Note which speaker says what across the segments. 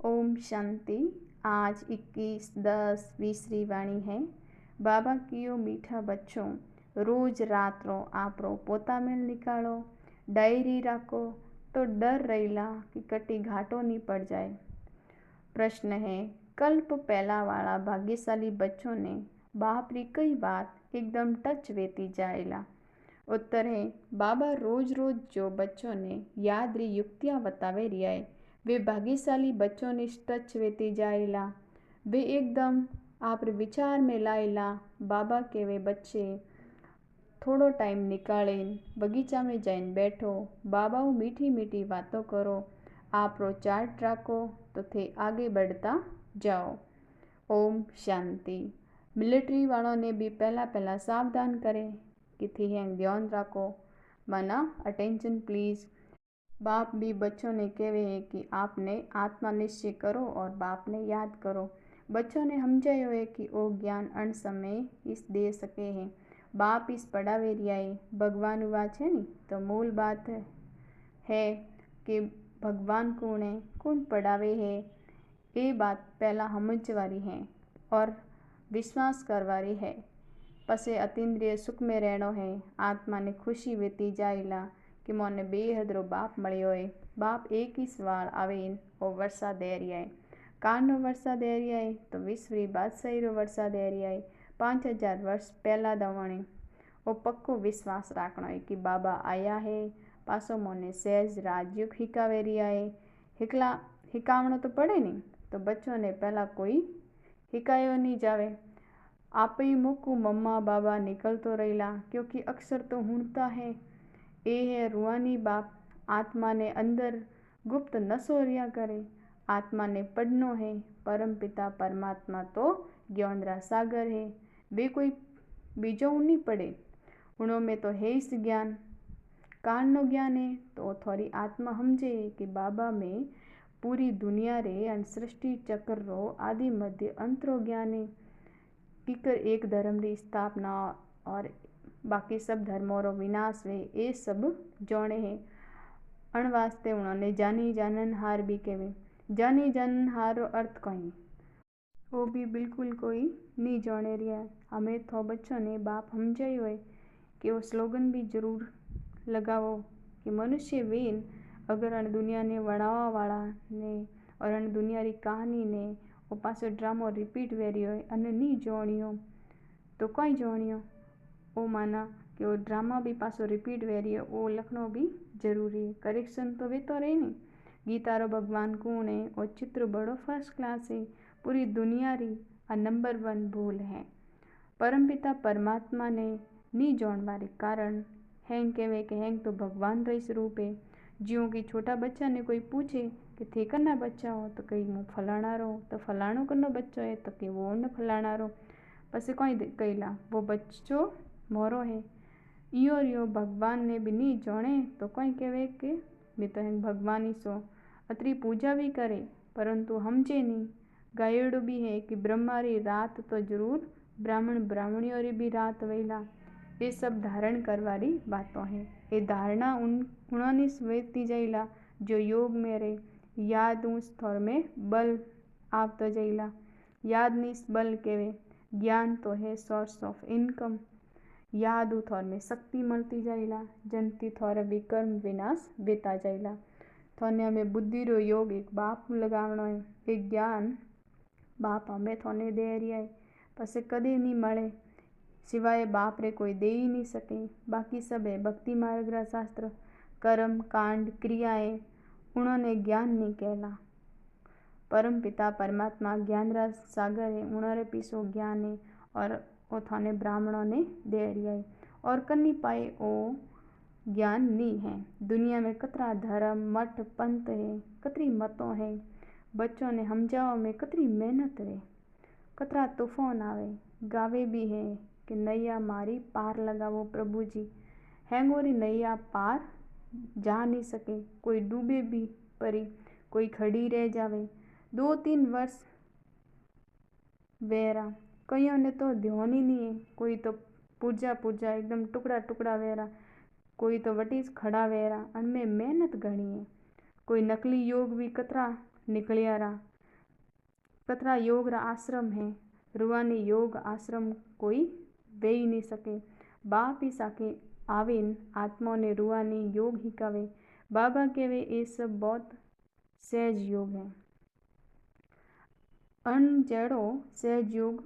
Speaker 1: ओम शांति। आज 21/10/20 वाणी है। बाबा कियो मीठा बच्चों, रोज रात रो आपरो पोता मेल निकालो, डायरी राखो तो डर रहेला कि कटी घाटो नहीं पड़ जाए। प्रश्न है, कल्प पहला वाला भाग्यशाली बच्चों ने बाप री कई बात एकदम टच वेती जाएला। उत्तर है, बाबा रोज रोज जो बच्चों ने याद री युक्तियाँ बतावे रिया है वे भाग्यशाली बच्चों ने टच वेती जाएला। वे एकदम आप विचार में लाएला। बाबा के वे बच्चे थोड़ो टाइम निकाले बगीचा में जाइन बैठो, बाबा मीठी मीठी बातों करो, आप रो चार्ट राखो तो थे आगे बढ़ता जाओ। ओम शांति। मिलिट्री वालों ने भी पहला सावधान करे कि थी हैं ध्यान रखो, माना अटेंशन प्लीज। बाप भी बच्चों ने कहे है कि आपने आत्मा निश्चय करो और बाप ने याद करो। बच्चों ने समझायो है कि वो ज्ञान अण समय इस दे सके हैं। बाप इस पढ़ावे रिया है। भगवान बात है नी तो मूल बात है कि भगवान कौन है, कौन पढ़ावे है, ये बात पहला समझवारी है और विश्वास करवारी है। पसे अतीन्द्रिय सुख में रहनो है। आत्मा ने खुशी वेती जाएला कि मोने बेहद रो बाप मळ्यो है। बाप एक ही सवाल आवे वो वर्षा दे रिया है। कान नो वर्षा दे रिया है तो विश्व री बादशाही रो वर्षा दे रिया है। 5000 वर्ष पहला दवाणे वो पक्को विश्वास राखनो है कि बाबा आया है। पासो मोने सहज राजयोग हिकावे रिया है। हिकावणो तो पड़े नहीं तो बच्चों ने पहला कोई हिकायो नहीं जावे। आप ही मुकु मम्मा बाबा निकलतो रहेला क्योंकि अक्सर तो हुणता है। ये है रूहानी बाप। आत्मा ने अंदर गुप्त नसोरिया करे। आत्मा ने पढ़नो है। परम पिता परमात्मा तो ज्ञानरा सागर है। वे कोई बीजो नहीं पड़े, उनो में तो है इस ज्ञान। कान नो ज्ञान है तो थोड़ी आत्मा समझे कि बाबा में पूरी दुनिया रे अन सृष्टि चक्र रो आदि मध्य अंत रो ज्ञान है। कीकर एक धर्म री स्थापना और बाकी सब धर्मों रो विनाश वे ये सब जोड़े हैं। अण वास्ते उन्होंने जानी जानन हार भी कहे। जानी जानन हार रो अर्थ कहीं वो भी बिल्कुल कोई नहीं जोड़े रिया। हमें तो बच्चों ने बाप समझायो है कि वो स्लोगन भी जरूर लगावो कि मनुष्य वेन अगर अण दुनिया ने वणावा वाला ने और अण दुनिया री कहानी ने वो पासो ड्रामो रिपीट वेरियो है अने नहीं जोड़ियो तो कोई जोड़ियो वो माना कि वो ड्रामा भी पासो रिपीट वेरियो वो लखनो भी जरूरी है। करेक्शन तो वे तो रहे नहीं। गीता रो भगवान कौन है, वो चित्र बड़ो फर्स्ट क्लास है। पूरी दुनिया री नंबर 1 भूल है। परमपिता परमात्मा ने नी जोड़वारे कारण हैंग कहवे कि हैंग तो भगवान रो स्वरूप है। ज्यों कि छोटा बच्चा ने कोई पूछे कि थे कन्ना बच्चा हो तो कई मुँह फलाना रो तो फलाणो कन्नो बच्चो है तो कि वो न फलाना रो। पसे कोई कहला वो बच्चो मोरो है। इयो रियो भगवान ने भी नहीं जोड़े तो कोई कहे कि मैं तो हैं भगवान ही सो। अतरी पूजा भी करे परंतु हमजे नहीं। गायेड़ो भी है कि ब्रह्मा री रात तो जरूर ब्राह्मण ब्राह्मणियों री भी रात वेला। ये सब धारण करवारी बातों है। ये धारणा उन्होंने स्वेती जाइला जो योग में रे। याद उस थोर में बल आप तो जाइला। याद निस बल केवे। ज्ञान तो है सोर्स ऑफ इनकम। याद थोर में शक्ति मलती जाइला जनती थोर भी कर्म विनाश वेता जाइला। थोने हमें बुद्धि रो योग एक बाप लगावनो है। एक ज्ञान बाप हमें थोने दे रिया है पसे कदे नहीं मळे सिवाय बाप रे कोई दे ही नहीं सके। बाकी सब है भक्ति मार्ग रा शास्त्र कर्म कांड क्रियाएं उन्होंने ज्ञान नहीं कहला। परम पिता परमात्मा ज्ञान रा सागर है। उन्होंने पीछो ज्ञान है और वो थाने ब्राह्मणों ने दे रिया है और करनी पाए वो ज्ञान नहीं है। दुनिया में कतरा धर्म मठ पंथ है, कतरी मतों है। बच्चों ने समझाओ में कतरी मेहनत है। कतरा तूफान आवे गावे भी है कि नैया मारी पार लगावो प्रभु जी। हैंगोरी नैया पार जा नहीं सके। कोई डूबे भी परी, कोई खड़ी रह जावे। 2-3 वर्ष वेरा कईयों ने तो ध्यान ही नहीं है। कोई तो पुर्जा एकदम टुकड़ा टुकड़ा वेरा, कोई तो वटीस खड़ा वेरा। अनमें मेहनत घणी है। कोई नकली योग भी कतरा निकलिया रा कतरा योग रा आश्रम है, रुआनी योग आश्रम कोई वेई नहीं सके। बाप ही साके आवेन आत्मा ने रुआनी योग हिकावे। बाबा कहवे ये सब बहुत सहज योग है। अन जड़ो सहज योग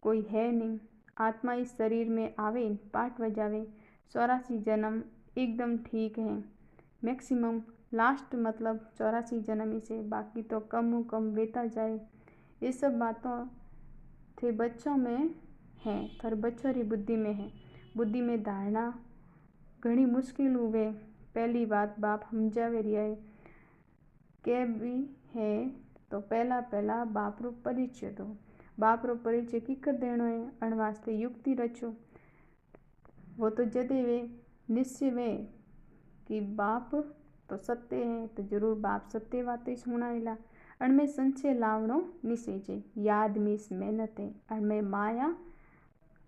Speaker 1: कोई है नहीं। आत्मा इस शरीर में आवे, पाठ बजावे, 84 जन्म एकदम ठीक है। मैक्सिमम लास्ट मतलब 84 जन्म ही से, बाकी तो कम कम वेता जाए। ये सब बातों थे बच्चों में है, थर बच्चों री बुद्धि में है। बुद्धि में धारणा घनी मुश्किल हुए। पहली बात बाप समझावे रिया है के भी है तो पहला बाप रो परिचय दो। बाप रो परिचय कीकर देनो है, अण वास्ते युक्ति रचो। वो तो जदे वे निश्चय वे कि बाप तो सत्य है तो जरूर बाप सत्य बातें सुनाइला। अण में संशय लावणो निसेजे। याद मीस मेहनत है। अण में माया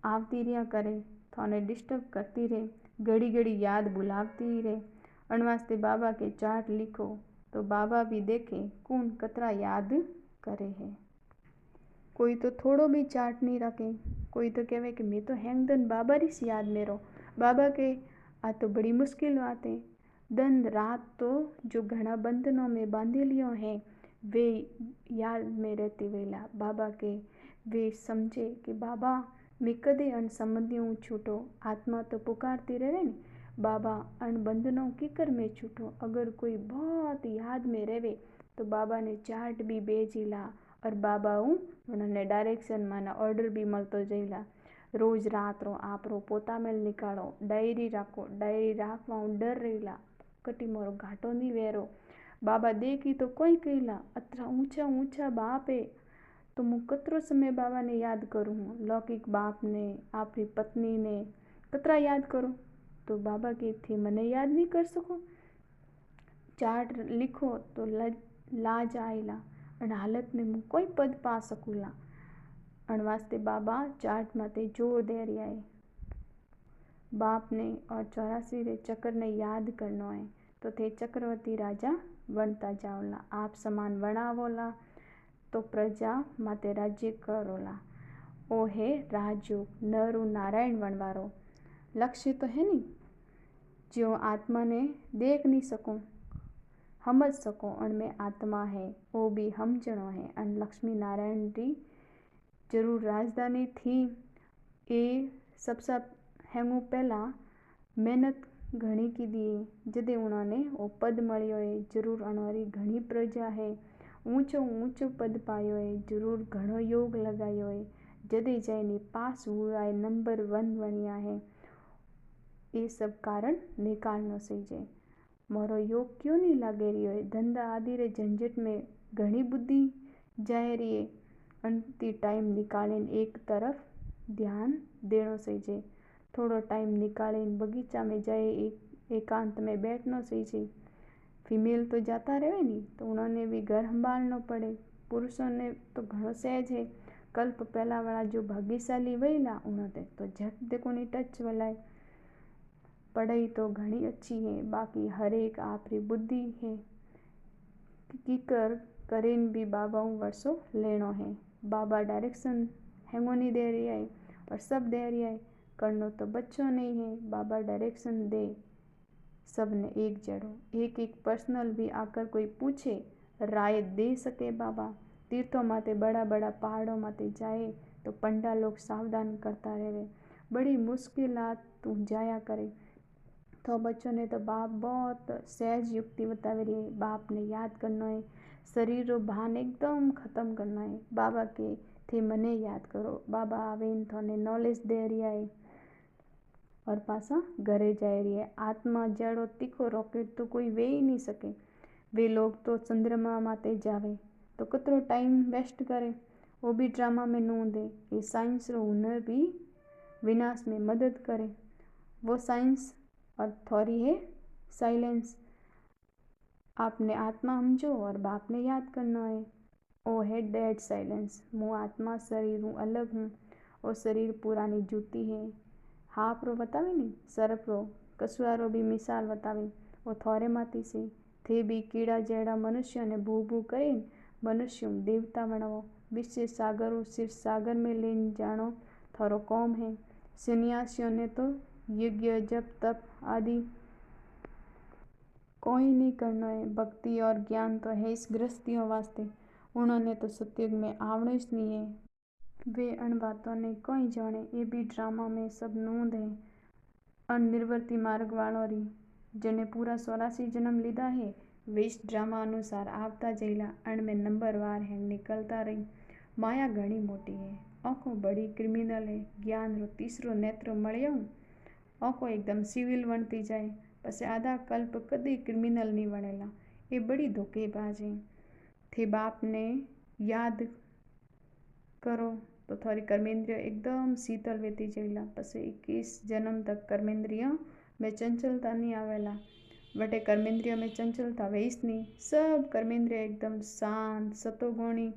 Speaker 1: आवती रिया करे, थाने डिस्टर्ब करती रहे, घड़ी घड़ी याद बुलावती रहे। अण वास्ते बाबा के चार्ट लिखो तो बाबा भी देखे कौन कतरा याद करे है। कोई तो थोड़ो भी चार्ट नहीं रखे, कोई तो कहे कि मैं तो हैंगदन बाबा रिस याद मेरो। बाबा के आ तो बड़ी मुश्किल बात है। दिन रात तो जो घना बंधनों में बांधे लियो है वे याद में रहती वेला। बाबा के वे समझे कि बाबा मैं कदे अन संबंधियों छूटो। आत्मा तो पुकारती रहे न, बाबा अन बंधनों की कर में छूटो। अगर कोई बहुत याद में रहे तो बाबा ने चार्ट भी भेजीला और बाबा उन्होंने डायरेक्शन माना ऑर्डर भी मलतो जईला। रोज रात रो आप रो पोता मेल निकालो, डायरी राखो, डायरी राखवा डर रहीला कटी मोरो घाटो नहीं वेरो। बाबा देखी तो कोई कहला अतरा ऊंचा ऊंचा बाप है तो मु कतरो समय बाबा ने याद करूँ। लौकिक बाप ने, आपकी पत्नी ने कतरा याद करो तो बाबा के थे मने याद नहीं कर सको। चार्ट लिखो तो लाज आएला, अन हालत में मु कोई पद पा सकूला। अण वास्ते बाबा चार्ट माते जोर दे रिया है। बाप ने और 84 रे चक्र ने याद करनो है तो थे चक्रवर्ती राजा बनता जाओला। आप समान बनावोला तो प्रजा माते राज्य करोला। ओ है राजयोग, नरु नारायण बनवारो लक्ष्य तो है नहीं। जो आत्मा ने देख नहीं सको, समझ सको, उनमें आत्मा है वो भी हम जनो है। अन लक्ष्मी नारायण री जरूर राजधानी थी। ये सबसे हैंगू पहला मेहनत घनी की दी जदे उन्होंने वो पद मळियो है। जरूर अनवारी घनी प्रजा है, ऊंचो ऊंचो पद पायो है, जरूर घणो योग लगायो है। जदे जाइने पास हुआ है, नंबर 1 बनिया है। ये सब कारण निकालनो सही। मोरो योग क्यों नहीं लागे रियो है। धंधा आदि रे झंझट में घनी बुद्धि जाए रही है। अंति टाइम निकालें एक तरफ ध्यान देनो सही। थोड़ो टाइम निकालें बगीचा में जाए, एकांत में बैठना सही। फीमेल तो जाता रहे नहीं तो उन्होंने भी घर संभालना पड़े। पुरुषों ने तो घणो सहज है। कल्प पहला वाला जो भाग्यशाली वहीला उन्होंने तो झट देखो नहीं टच वाला। पढ़ाई तो घनी अच्छी है, बाकी हर एक आपरी बुद्धि है की करेन भी बाबा वर्षों लेनो है। बाबा डायरेक्शन हैंगो नहीं दे रही है और सब दे रही है। करनो तो बच्चों नहीं है, बाबा डायरेक्शन दे सब ने एक जड़ो। एक एक पर्सनल भी आकर कोई पूछे राय दे सके बाबा। तीर्थों माते बड़ा बड़ा पहाड़ों माते जाए तो पंडा लोग सावधान करता रहे, बड़ी मुश्किलात तू जाया करे। तो बच्चों ने तो बाप बहुत सहज युक्ति बतावे रही है। बाप ने याद करना है, शरीर रो भान एकदम खत्म करना है। बाबा के थे मने याद करो। बाबा आवे थोने नॉलेज दे रही है और पासा घरे जाए रही है। आत्मा जड़ो तीखो रॉकेट तो कोई वे ही नहीं सके। वे लोग तो चंद्रमा माते जावे तो कतरो टाइम वेस्ट करे, वो भी ड्रामा में नू दे। ये साइंस रो हुनर भी विनाश में मदद करे। वो साइंस और थोड़ी है साइलेंस। आपने आत्मा समझो और बाप ने याद करना है। ओ है डेड साइलेंस। मुँह आत्मा शरीर हूँ अलग हूँ। वो शरीर पुरानी जूती है। हाफ रो बतावे नहीं, सरप रो कछुआ रो भी मिसाल बतावे। वो थोड़े माती से थे भी कीड़ा जेड़ा मनुष्यों ने भू भू करे मनुष्यों देवता वणवो, विश्व सागरों सिर सागर में लीन जानो थारो कौम है। सन्यासियों ने तो यज्ञ जप तप आदि कोई नहीं करना है, भक्ति और ज्ञान तो है इस गृहस्थियों वास्ते, उन्होंने तो सतयुग में आवणो ही नहीं है। वे अन बातों ने कोई जाने, ये भी ड्रामा में सब नूंद है। अन निर्वर्ती मार्ग वालों री जने पूरा 84 जन्म लीधा है, वे इस ड्रामा अनुसार आवता जैला अण में नंबर वार है निकलता रही। माया घणी मोटी है, आँखों बड़ी क्रिमिनल है। ज्ञान रो तीसरो नेत्र मळ्यो, आँखों एकदम सिविल वणती जाए, पछे आधा कल्प कदी क्रिमिनल नहीं वणेला। ये बड़ी धोखेबाज है। थे बाप ने याद करो तो थारी कर्मेंद्रिय एकदम शीतल वेती जैला। पछे 21 जन्म तक कर्मेंद्रियों में चंचलता नहीं आवेला। वटे कर्मेंद्रियों में चंचलता वेस नहीं, सब कर्मेंद्रिय एकदम शांत सतोगुणी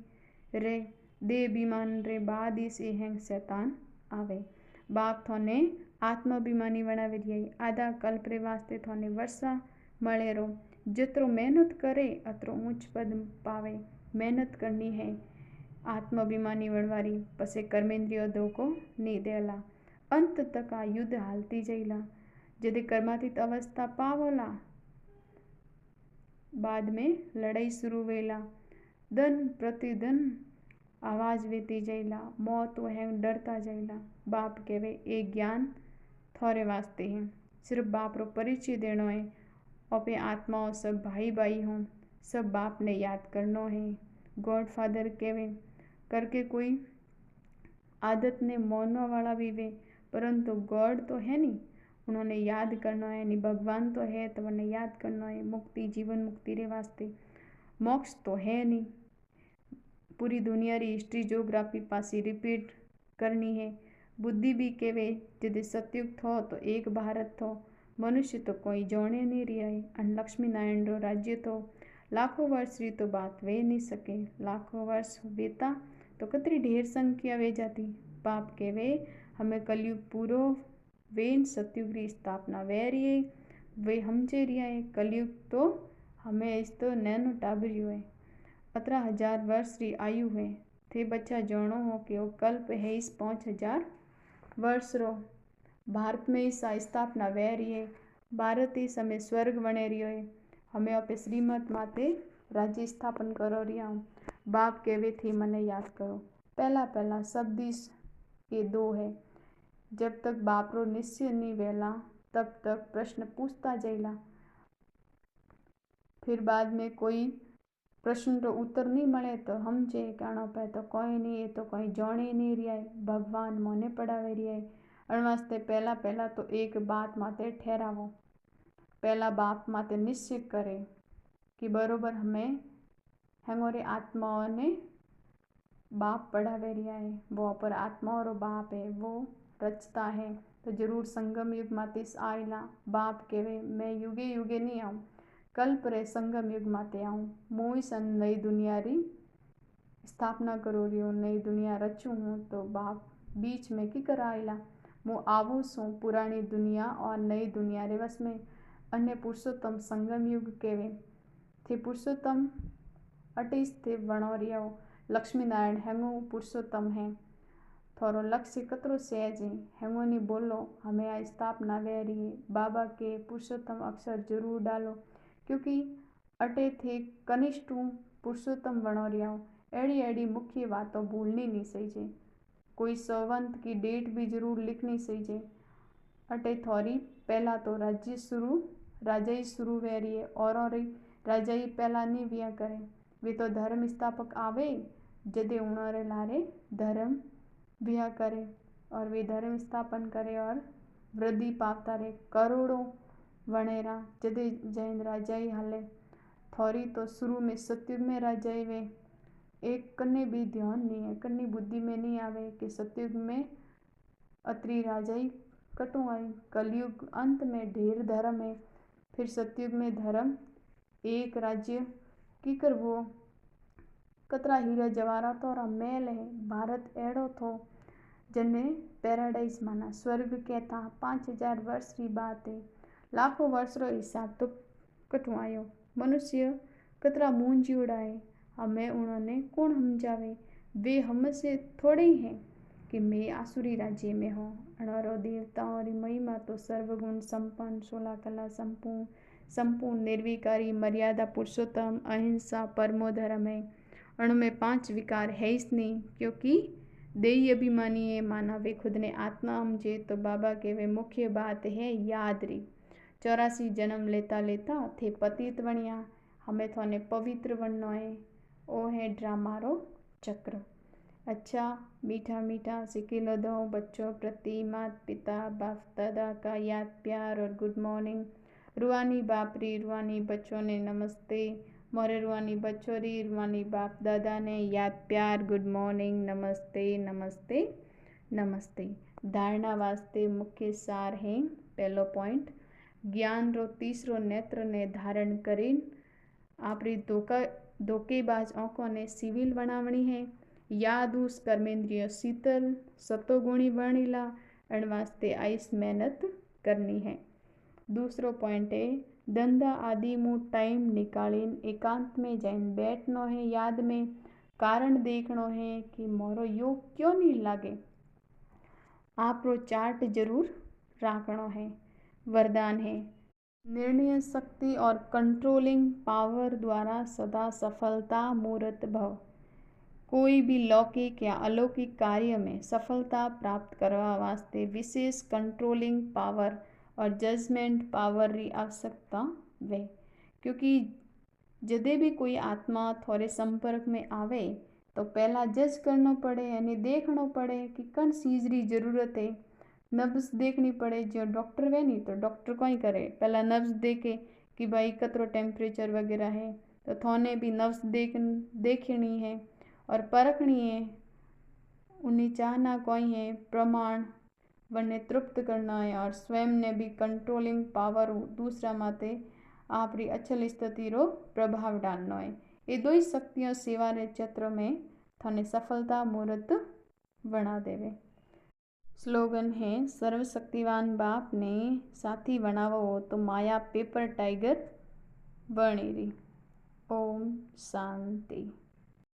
Speaker 1: रे। दे बीमान रे बाद इस हैंग शैतान आवे। बाप थोने आत्माभिमानी बनावी रही, आधा कल्प रे वास्ते थोने वर्षा मळे रो। जितरो मेहनत करे अतरो ऊंच पद पावे। मेहनत करनी है आत्माभिमानी वणवारी, पसे कर्मेंद्रियो धोको नहीं देला। अंत तक आ युद्ध हालती जैला। जदे कर्मातीत अवस्था पावला, बाद में लड़ाई शुरू वेला। दिन प्रतिदिन आवाज वेती जैला, मौत वह डरता जैला। बाप केवे ए ज्ञान थोरे वास्ते है, सिर्फ बाप रो परिचय देनो है। ओपे आत्माओं सब भाई भाई हों, सब बाप ने याद करनो है। गॉड फादर केवे करके कोई आदत ने मोनवा वाला भी वे, परंतु गॉड तो है नहीं, उन्होंने याद करना है। नहीं भगवान तो है तो उन्हें याद करना है। मुक्ति जीवन मुक्ति रे वास्ते मोक्ष तो है नहीं। पूरी दुनिया री हिस्ट्री जोग्राफी पासी रिपीट करनी है। बुद्धि भी केवे जदे सतयुग थो तो एक भारत थो, मनुष्य तो कोई जोणे नहीं रिया है। अन लक्ष्मी नारायण रो राज्य तो लाखों वर्ष री तो बात वे नहीं सके। लाखों वर्ष वेता तो कतरी ढेर संख्या वे जाती। बाप केवे हमें कलयुग पूरो वेन सतयुग री स्थापना वे रही है, वे हमजे रिया है। कलयुग तो हमें इस तो नैनो टाबरियो है, 15,000 वर्ष री आयु है। थे बच्चा जोणो हो कि वो कल्प है इस 5,000 वर्ष रो। भारत में इस स्थापना वे रही है। भारत इस हमें स्वर्ग बने रियो है। हमें अपने श्रीमत माते राज्य स्थापन करो रिया हूँ। बाप केवे थी मने याद करो। पहला पहला शब्द इस ये दो है। जब तक बाप रो निश्चय नहीं वेला तब तक प्रश्न पूछता जैला। फिर बाद में कोई प्रश्न रो उत्तर नहीं मिले तो हम जे कहना पे तो कोई नहीं, ये तो कोई जाने नहीं रिया है, भगवान मोने पढ़ावे रिया है। अण वास्ते पहला पहला तो एक बात माते ठहरावो। पहला बाप माते निश्चय करे कि बरोबर हमें हमारे आत्माओं ने बाप पढ़ावे रिया है, वो पर आत्माओं रो बाप है, वो रचता है। तो जरूर संगम युग माते आयला। बाप केवे मैं युगे युगे नहीं आऊँ, कल्प रे संगम युग माते आऊँ। मुई सन नई दुनिया री स्थापना करो रही हूँ, नई दुनिया रचू हूँ। तो बाप बीच में की कर आयला। मु आवू सू पुरानी दुनिया और नई दुनिया रे वस में। अन्य पुरुषोत्तम संगम युग केवे थे। पुरुषोत्तम अटीस थे वणो रिया। लक्ष्मी नारायण हेंगो पुरुषोत्तम है। थोरो लक्ष्य कतरो सहज है, हेंगो नहीं बोलो हमें आ स्थापना वे रही है। बाबा के पुरुषोत्तम अक्षर जरूर डालो, क्योंकि अटे थे कनिष्ठ पुरुषोत्तम वणो रिया। एड़ी एड़ी मुख्य बातों भूलनी नहीं सही। कोई संवंत की डेट भी जरूर लिखनी सही। अटे थोड़ी पहला तो राजा ही शुरू वे रही है, और राजा ही पहला नहीं विया करे। वे तो धर्म स्थापक आवे जदे उन्होंने लारे धर्म विया करे और वे धर्म स्थापन करे और वृद्धि पावता रहे। करोड़ों वणेरा जदे जैन राजा ही हाले। थोड़ी तो शुरू में सतयुग में राजा ही वे एक कन्ने भी ध्यान नहीं है, कन्नी बुद्धि में नहीं आवे कि सतयुग में अत्री राजा ही कटू आई। कलयुग अंत में ढेर धर्म है, फिर सतयुग में धर्म एक राज्य की कर वो कतरा हीरा जवाहरात तो और महल है। भारत एड़ो थो जने पैराडाइज माना स्वर्ग कहता। 5,000 वर्ष की बात है, लाखों वर्ष रो हिसाब तो कटू आयो। मनुष्य कतरा मूंझी उड़ाए, हमें उन्होंने कौन समझावे, वे हमसे थोड़े ही हैं कि मैं आसुरी राज्य में हूँ। अणारो देवताओं री महिमा तो सर्वगुण संपन्न, 16 कला संपूर्ण, निर्विकारी, मर्यादा पुरुषोत्तम, अहिंसा, परमो धर्म है। उनमें 5 विकार है ही नहीं, क्योंकि देही अभिमानी है, माना वे खुद ने आत्मा समझे। तो बाबा के वे मुख्य बात है याद री। 84 जन्म लेता लेता थे पतित बनिया, हमें थोने पवित्र बनना है। ओ है ड्रामा रो चक्र। अच्छा मीठा मीठा सिकिलो दो बच्चों प्रति माता पिता बाप दादा का याद प्यार और गुड मॉर्निंग। रुआनी बाप री रुआनी बच्चों ने नमस्ते। मोरे रुआनी बच्चों री रुआनी बाप दादा ने याद प्यार गुड मॉर्निंग नमस्ते नमस्ते नमस्ते। धारणा वास्ते मुख्य सार है। पहलो पॉइंट, ज्ञान रो तीसरो नेत्र ने धारण करीन आपरी धोकेबाज आंखों ने सिविल बनावनी है। याद उस कर्मेंद्रिय शीतल सतोगुणी बनीला एन वास्ते आइस मेहनत करनी है। दूसरो पॉइंट है, धंधा आदि मु टाइम निकालीन एकांत में जाइन बैठनो है। याद में कारण देखनो है कि मोरो योग क्यों नहीं लागे। आपरो चार्ट जरूर राखनो है। वरदान है, निर्णय शक्ति और कंट्रोलिंग पावर द्वारा सदा सफलता मूर्त भव। कोई भी लौकिक या अलौकिक कार्य में सफलता प्राप्त करवा वास्ते विशेष कंट्रोलिंग पावर और जजमेंट पावर री आवश्यकता वे। क्योंकि जदे भी कोई आत्मा थोड़े संपर्क में आवे तो पहला जज करना पड़े यानी देखना पड़े कि कौन चीज री जरूरत है। नब्ज देखनी पड़े, जो डॉक्टर वे नहीं तो डॉक्टर को ही करे, पहला नब्ज देखे कि भाई कतरो टेम्परेचर वगैरह है। तो थोने भी नब्ज देखनी है और परखनी है। उन्हें चाहना कोई है प्रमाण वने तृप्त करना है और स्वयं ने भी कंट्रोलिंग पावर दूसरा माते आपरी अचल स्थिति रो प्रभाव डालना है। ये दो ही शक्तियों सेवा रे क्षेत्र में थाने सफलता मूर्त बना देवे। स्लोगन है, सर्वशक्तिवान बाप ने साथी बनावो हो तो माया पेपर टाइगर बनेरी। ओम शांति।